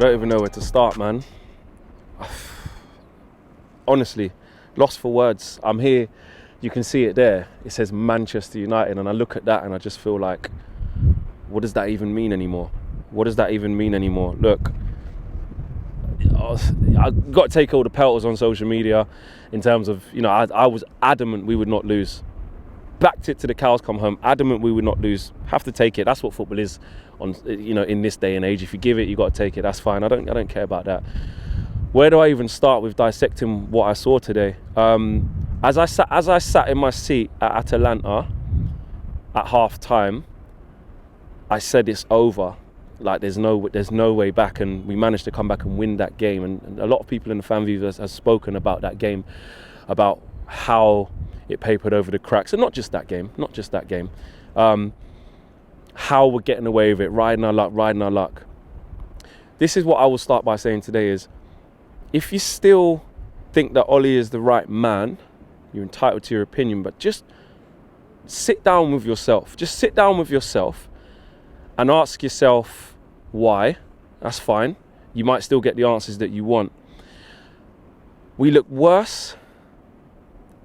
don't even know where to start, man. Honestly, lost for words. I'm here, you can see it there. It says Manchester United, and I look at that and I just feel like, what does that even mean anymore? What does that even mean anymore? Look, I've got to take all the pelters on social media in terms of, I was adamant we would not lose. Backed it to the cows come home, adamant we would not lose. Have to take it. That's what football is in this day and age. If you give it, you got to take it. That's fine. I don't care about that. Where do I even start with dissecting what I saw today? As I sat in my seat at Atalanta at half time, I said it's over. Like there's no way back, and we managed to come back and win that game. And a lot of people in the fan view has spoken about that game, about how it papered over the cracks, and not just that game. How we're getting away with it, riding our luck. This is what I will start by saying today is, if you still think that Ollie is the right man, you're entitled to your opinion, but just sit down with yourself. Just sit down with yourself and ask yourself why. That's fine. You might still get the answers that you want. We look worse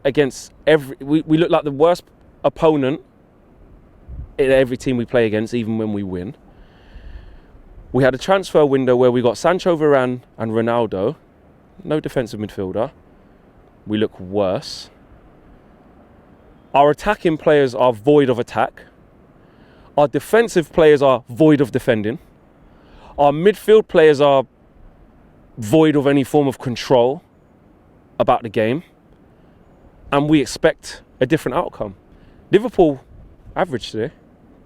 against we look like the worst opponent in every team we play against, even when we win. We had a transfer window where we got Sancho, Varane and Ronaldo. No defensive midfielder. We look worse. Our attacking players are void of attack. Our defensive players are void of defending. Our midfield players are void of any form of control about the game. And we expect a different outcome. Liverpool, average today,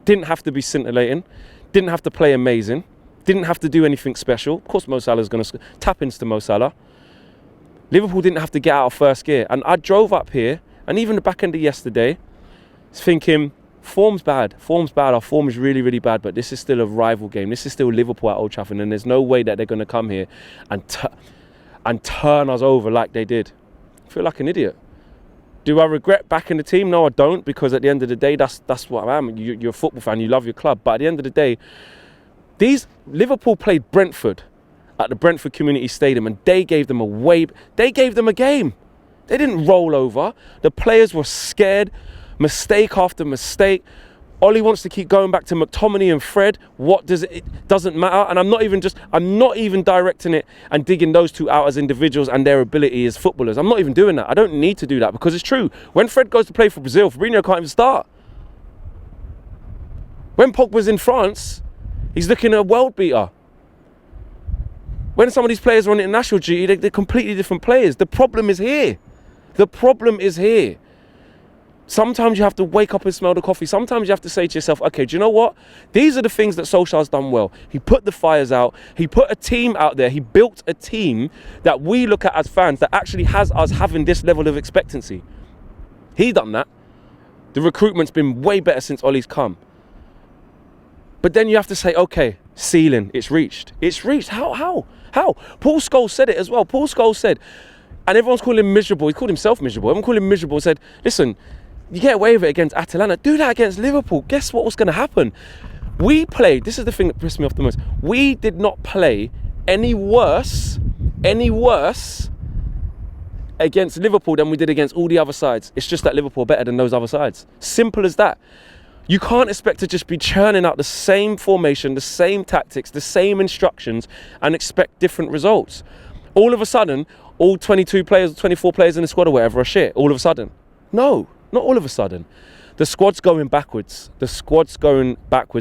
didn't have to be scintillating, didn't have to play amazing, didn't have to do anything special. Of course, Mo Salah's going to tap into Mo Salah. Liverpool didn't have to get out of first gear. And I drove up here, and even the back end of yesterday, thinking, form's bad. Our form is really, really bad, but this is still a rival game. This is still Liverpool at Old Trafford, and there's no way that they're going to come here and turn us over like they did. I feel like an idiot. Do I regret backing the team? No, I don't, because at the end of the day, that's what I am. You're a football fan, you love your club. But at the end of the day, Liverpool played Brentford at the Brentford Community Stadium, and they gave them a game. They didn't roll over. The players were scared, mistake after mistake. Ollie wants to keep going back to McTominay and Fred. It doesn't matter. And I'm not even directing it and digging those two out as individuals and their ability as footballers. I'm not even doing that. I don't need to do that, because it's true. When Fred goes to play for Brazil, Fabinho can't even start. When Pogba's in France, he's looking at a world beater. When some of these players are on international duty, they're completely different players. The problem is here. Sometimes you have to wake up and smell the coffee. Sometimes you have to say to yourself, okay, do you know what? These are the things that Solskjaer's done well. He put the fires out. He put a team out there. He built a team that we look at as fans that actually has us having this level of expectancy. He done that. The recruitment's been way better since Ollie's come. But then you have to say, okay, ceiling, it's reached. It's reached. How? Paul Scholes said it as well. Paul Scholes said, and everyone's calling him miserable. He called himself miserable. Everyone called him miserable and said, listen, you get away with it against Atalanta. Do that against Liverpool. Guess what was going to happen? We played, this is the thing that pissed me off the most. We did not play any worse against Liverpool than we did against all the other sides. It's just that Liverpool are better than those other sides. Simple as that. You can't expect to just be churning out the same formation, the same tactics, the same instructions, and expect different results. All of a sudden, all 22 players, 24 players in the squad or whatever are shit. All of a sudden. No. Not all of a sudden. The squad's going backwards.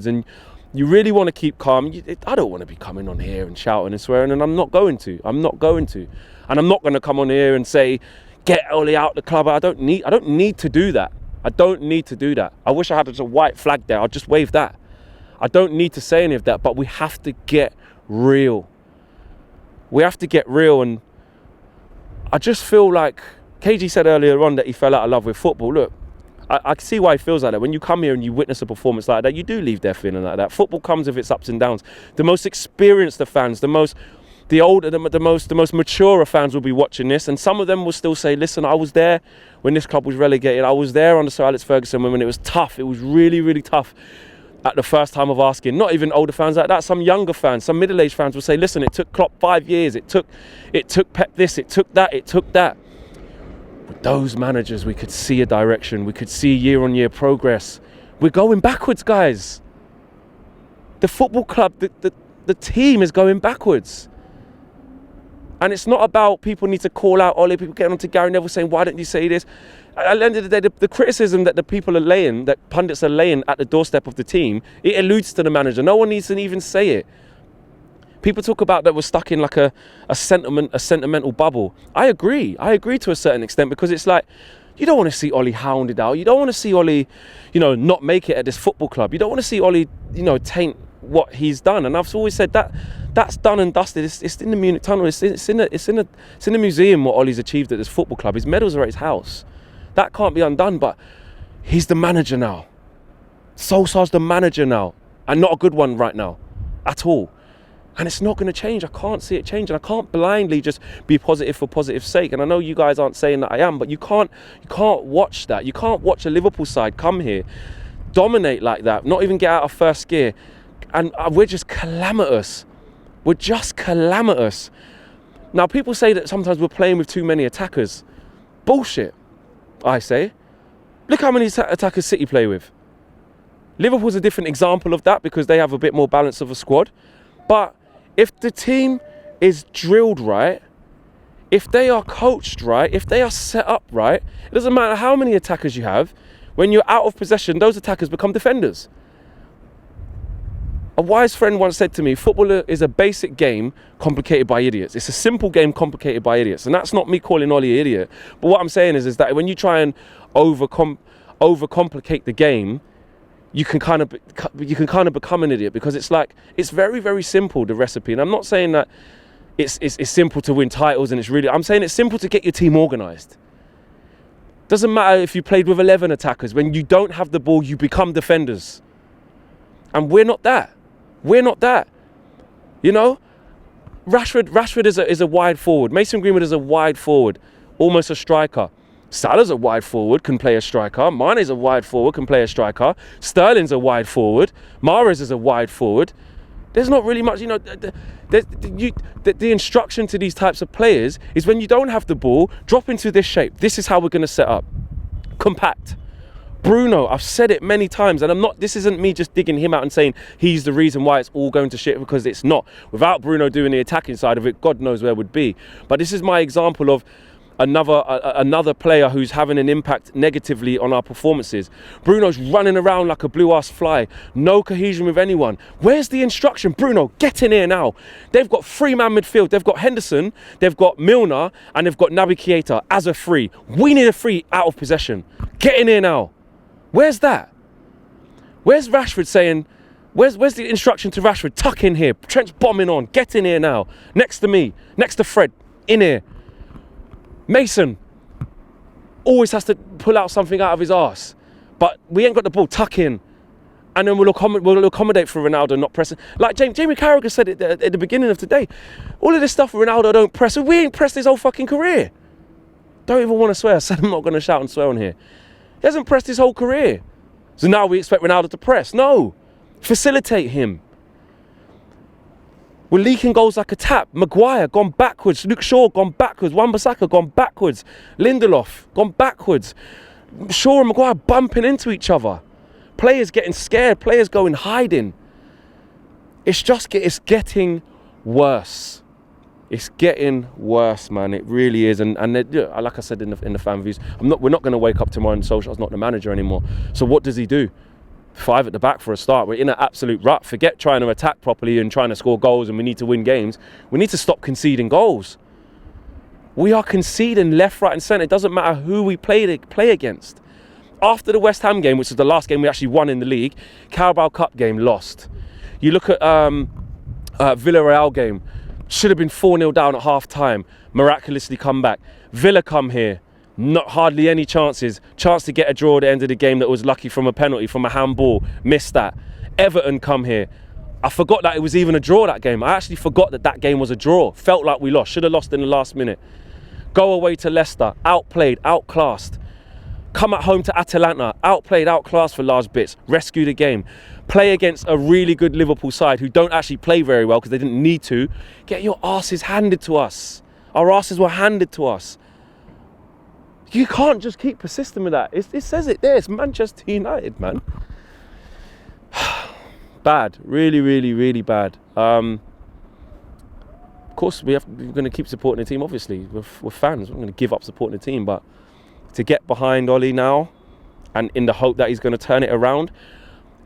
And you really want to keep calm. I don't want to be coming on here and shouting and swearing, and I'm not going to. And I'm not going to come on here and say, get Ollie out the club. I don't need to do that. I wish I had a white flag there. I'd just wave that. I don't need to say any of that, but we have to get real. And I just feel like KG said earlier on that he fell out of love with football. Look, I can see why he feels like that. When you come here and you witness a performance like that, you do leave there feeling like that. Football comes with its ups and downs. The most experienced of fans, the most mature of fans will be watching this, and some of them will still say, listen, I was there when this club was relegated. I was there under Sir Alex Ferguson when it was tough. It was really, really tough. at the first time of asking. Not even older fans like that. Some younger fans, some middle-aged fans will say, listen, it took Klopp 5 years. It took Pep this, it took that, it took that. With those managers, we could see a direction. We could see year-on-year progress. We're going backwards, guys. The football club, the team is going backwards. And it's not about people need to call out Ollie, people getting on to Gary Neville saying, why don't you say this? At the end of the day, the criticism that the people are laying, that pundits are laying at the doorstep of the team, it alludes to the manager. No one needs to even say it. People talk about that we're stuck in like a sentimental bubble. I agree to a certain extent, because it's like, you don't want to see Ollie hounded out. You don't want to see Ollie, not make it at this football club. You don't want to see Ollie, taint what he's done. And I've always said that that's done and dusted. It's in the Munich tunnel. It's in the museum what Ollie's achieved at this football club. His medals are at his house. That can't be undone. But he's the manager now. Solskjaer's the manager now, and not a good one right now, at all. And it's not going to change. I can't see it changing. I can't blindly just be positive for positive's sake. And I know you guys aren't saying that I am, but you can't watch that. You can't watch a Liverpool side come here, dominate like that, not even get out of first gear, and we're just calamitous. We're just calamitous. Now, people say that sometimes we're playing with too many attackers. Bullshit, I say. Look how many attackers City play with. Liverpool's a different example of that because they have a bit more balance of a squad. But if the team is drilled right, if they are coached right, if they are set up right, it doesn't matter how many attackers you have. When you're out of possession, those attackers become defenders. A wise friend once said to me, football is a basic game complicated by idiots. It's a simple game complicated by idiots. And that's not me calling Ollie an idiot. But what I'm saying is that when you try and overcomplicate the game, you can kind of become an idiot, because it's like, it's very, very simple, the recipe. And I'm not saying that it's simple to win titles, and I'm saying it's simple to get your team organised. Doesn't matter if you played with 11 attackers. When you don't have the ball, you become defenders. And we're not that. We're not that. Rashford is a wide forward. Mason Greenwood is a wide forward, almost a striker. Salah's a wide forward, can play a striker. Mane's a wide forward, can play a striker. Sterling's a wide forward. Mahrez is a wide forward. There's not really much, the instruction to these types of players is, when you don't have the ball, drop into this shape. This is how we're going to set up. Compact. Bruno, I've said it many times, and this isn't me just digging him out and saying he's the reason why it's all going to shit, because it's not. Without Bruno doing the attacking side of it, God knows where we'd be. But this is my example of another player who's having an impact negatively on our performances. Bruno's running around like a blue-ass fly. No cohesion with anyone. Where's the instruction? Bruno, get in here now. They've got three-man midfield. They've got Henderson, they've got Milner, and they've got Naby Keita as a free. We need a free out of possession. Get in here now. Where's that? Where's Rashford saying, where's the instruction to Rashford? Tuck in here. Trent's bombing on. Get in here now. Next to me. Next to Fred. In here. Mason always has to pull out something out of his arse. But we ain't got the ball. Tuck in. And then we'll accommodate for Ronaldo not pressing. Like Jamie Carragher said it at the beginning of today. All of this stuff Ronaldo don't press. We ain't pressed his whole fucking career. Don't even want to swear. I said I'm not going to shout and swear on here. He hasn't pressed his whole career. So now we expect Ronaldo to press. No. Facilitate him. We're leaking goals like a tap. Maguire gone backwards. Luke Shaw gone backwards. Wan-Bissaka gone backwards. Lindelof gone backwards. Shaw and Maguire bumping into each other. Players getting scared. Players going hiding. It's getting worse. It's getting worse, man. It really is. And like I said in the fan views, we're not going to wake up tomorrow and Solskjaer's not the manager anymore. So what does he do? 5 at the back for a start. We're in an absolute rut. Forget trying to attack properly and trying to score goals, and we need to win games. We need to stop conceding goals. We are conceding left, right and centre. It doesn't matter who we play against. After the West Ham game, which was the last game we actually won in the league, Carabao Cup game, lost. You look at Villarreal game, should have been 4-0 down at half time, miraculously come back. Villa come here, not hardly any chances. Chance to get a draw at the end of the game that was lucky from a penalty, from a handball, missed that. Everton come here. I forgot that it was even a draw, that game. I actually forgot that game was a draw. Felt like we lost, should have lost in the last minute. Go away to Leicester, outplayed, outclassed. come at home to Atalanta, outplayed, outclassed for large bits, rescue the game, play against a really good Liverpool side who don't actually play very well because they didn't need to, get your asses handed to us. Our asses were handed to us. You can't just keep persisting with that. It says it there. It's Manchester United, man. Bad. Really, really, really bad. Of course, we're going to keep supporting the team, obviously. We're fans. We're going to give up supporting the team. But to get behind Ollie now and in the hope that he's going to turn it around,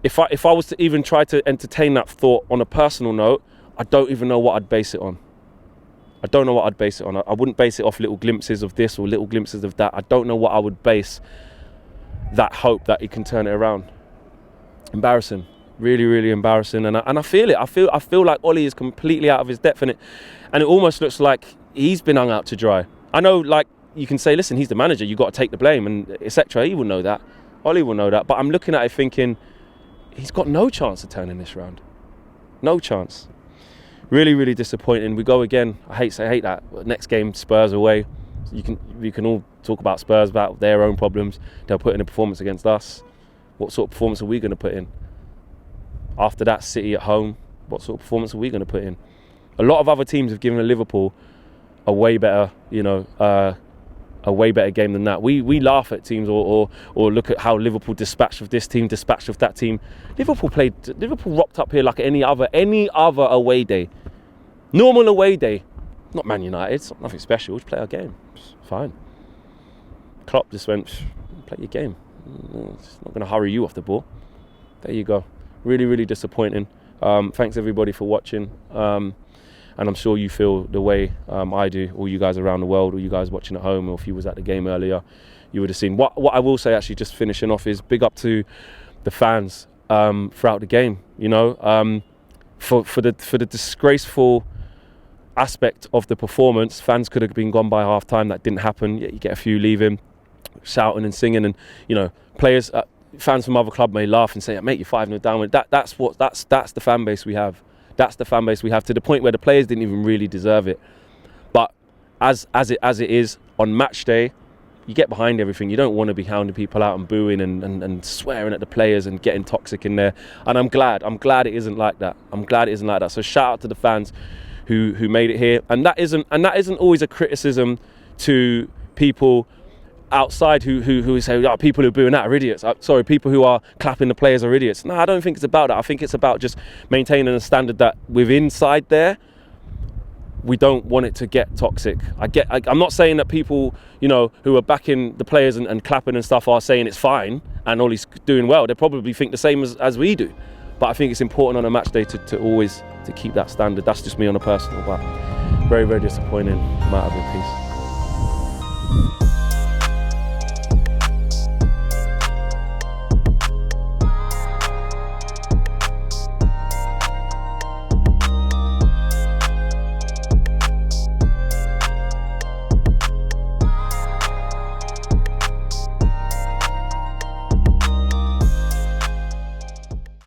if I was to even try to entertain that thought on a personal note, I don't even know what I'd base it on. I don't know what I'd base it on. I wouldn't base it off little glimpses of this or little glimpses of that. I don't know what I would base that hope that he can turn it around. Embarrassing. Really, really embarrassing. And I feel it. I feel like Ollie is completely out of his depth, and it almost looks like he's been hung out to dry. I know, like, you can say, listen, he's the manager, you've got to take the blame, and etc. He will know that. Ollie will know that. But I'm looking at it thinking, he's got no chance of turning this round. No chance. Really, really disappointing. We go again. I hate that. Next game, Spurs away. You can all talk about Spurs, about their own problems. They'll put in a performance against us. What sort of performance are we going to put in? After that, City at home. What sort of performance are we going to put in? A lot of other teams have given Liverpool a way better, a way better game than that. We laugh at teams or look at how Liverpool dispatched with this team, dispatched with that team. Liverpool rocked up here like any other away day. Normal away day. Not Man United, it's nothing special, just play our game. It's fine. Klopp just went, play your game. It's not going to hurry you off the ball. There you go. Really, really disappointing. Thanks everybody for watching. And I'm sure you feel the way I do, all you guys around the world, or you guys watching at home, or if you was at the game earlier, you would have seen. What I will say, actually, just finishing off, is big up to the fans throughout the game. For the disgraceful aspect of the performance, fans could have been gone by half time. That didn't happen. Yet you get a few leaving, shouting and singing, and players, fans from other club may laugh and say, "Mate, you're 5-0 down." That's the fan base we have. That's the fan base we have, to the point where the players didn't even really deserve it. But as it is on match day, you get behind everything. You don't want to be hounding people out and booing and swearing at the players and getting toxic in there. And I'm glad it isn't like that. So shout out to the fans who made it here. And that isn't always a criticism to people outside who say, "Oh, people who are booing that are idiots." People who are clapping the players are idiots. No, I don't think it's about that. I think it's about just maintaining a standard that within inside there, we don't want it to get toxic. I'm not saying that people, who are backing the players and clapping and stuff are saying it's fine and Ollie's doing well. They probably think the same as we do. But I think it's important on a match day to always keep that standard. That's just me on a personal, but very, very disappointing. I'm out of it. Peace.